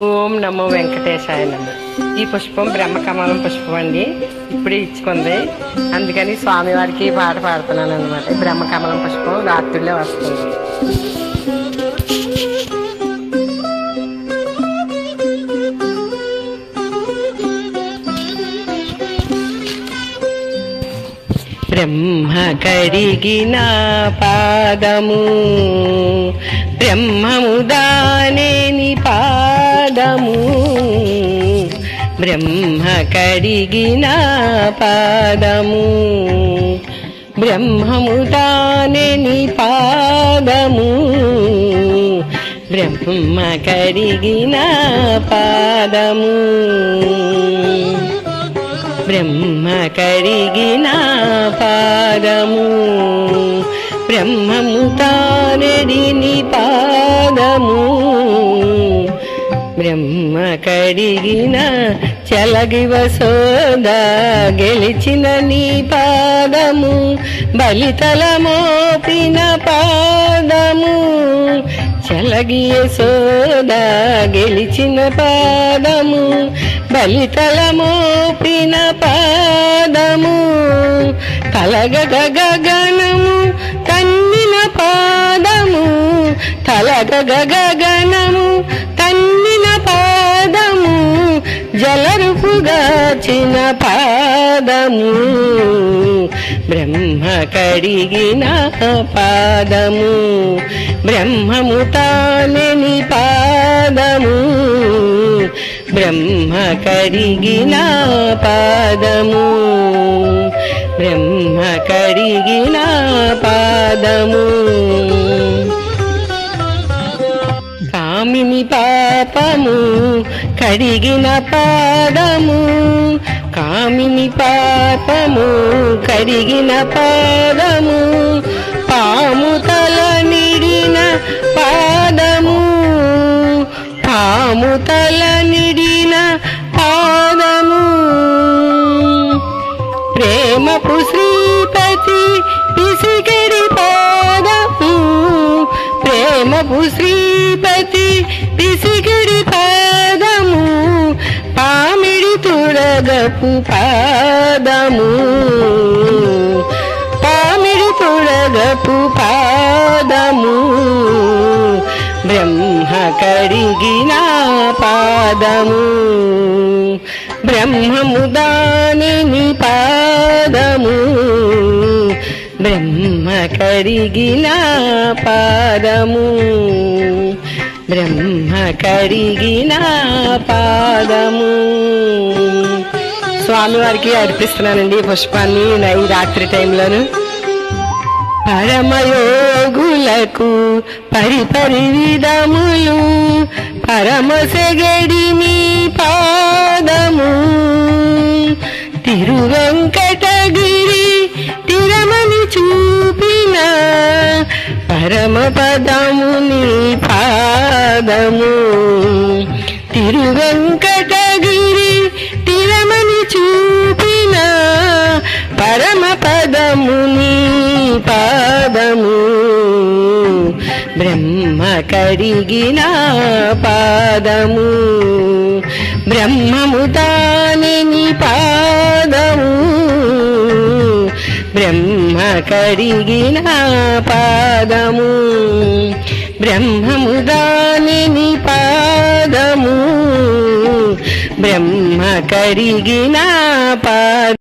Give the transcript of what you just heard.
ఓం నమో వెంకటేశాయ నమ. ఈ పుష్పం బ్రహ్మకమలం పుష్పం అండి. ఇప్పుడే ఇచ్చుకుంది, అందుకని స్వామివారికి పాట పాడుతున్నాను అనమాట. బ్రహ్మకమలం పుష్పం రాత్రిలో వస్తుంది. బ్రహ్మ కడిగిన పాదము, బ్రహ్మము దానేని పాదము, బ్రహ్మ కడిగిన పాదము, బ్రహ్మము దానేని పాదము, బ్రహ్మ కడిగిన పాదము, బ్రహ్మ కడిగిన పాదము, బ్రహ్మము తానడిని పాదము, బ్రహ్మ కడిగిన చలగి వసోద గెలిచిన నీ పాదము, బలితల మోపిన పాదము, చలగి యశోద గెలిచిన పాదము, బలితల మోపిన పాదము, తలగగ గగనము తన్నిన పాదము, తలగగ గగనము తన్నిన పాదము, జలరుపుగాచిన పాదము, బ్రహ్మ కడిగిన పాదము, బ్రహ్మము తానెని పాదము, బ్రహ్మ కడిగిన పాదము, బ్రహ్మ కడిగిన పాదము, కామిని పాపము కడిగిన పాదము, కామిని పాపము కడిగిన పాదము, పాము తల నిడిన పాదము, పాము తల నిడిన పాదము, ప్రేమపు శ్రీపతి పిసిగడి పాదము, ప్రేమపు శ్రీపతి పిసిగడి పాదము, పామిడి తుడగపు పాదము, పామిడి తుడగపు పాదము, బ్రహ్మ కడిగిన పాదము, బ్రహ్మము దానిని పాదము, బ్రహ్మ కడిగిన పాదము, బ్రహ్మ కడిగిన పాదము. స్వామివారికి అర్పిస్తున్నానండి ఈ పుష్పాన్ని ఈ రాత్రి టైంలోను. పరమయోగులకు పరిపరి విధములు పరమసగడిని పాదము, తిరువెంకటగిరి తిరమని చూపిన పరమ పదముని పాదము, తిరువెంకటగిరి తిరమని చూపిన పరమ పదముని పాదము, బ్రహ్మ కడిగిన పాదము, బ్రహ్మము దానిని పాదము, బ్రహ్మ కడిగిన పాదము, బ్రహ్మము దానిని పాదము, బ్రహ్మ కడిగిన పాదము.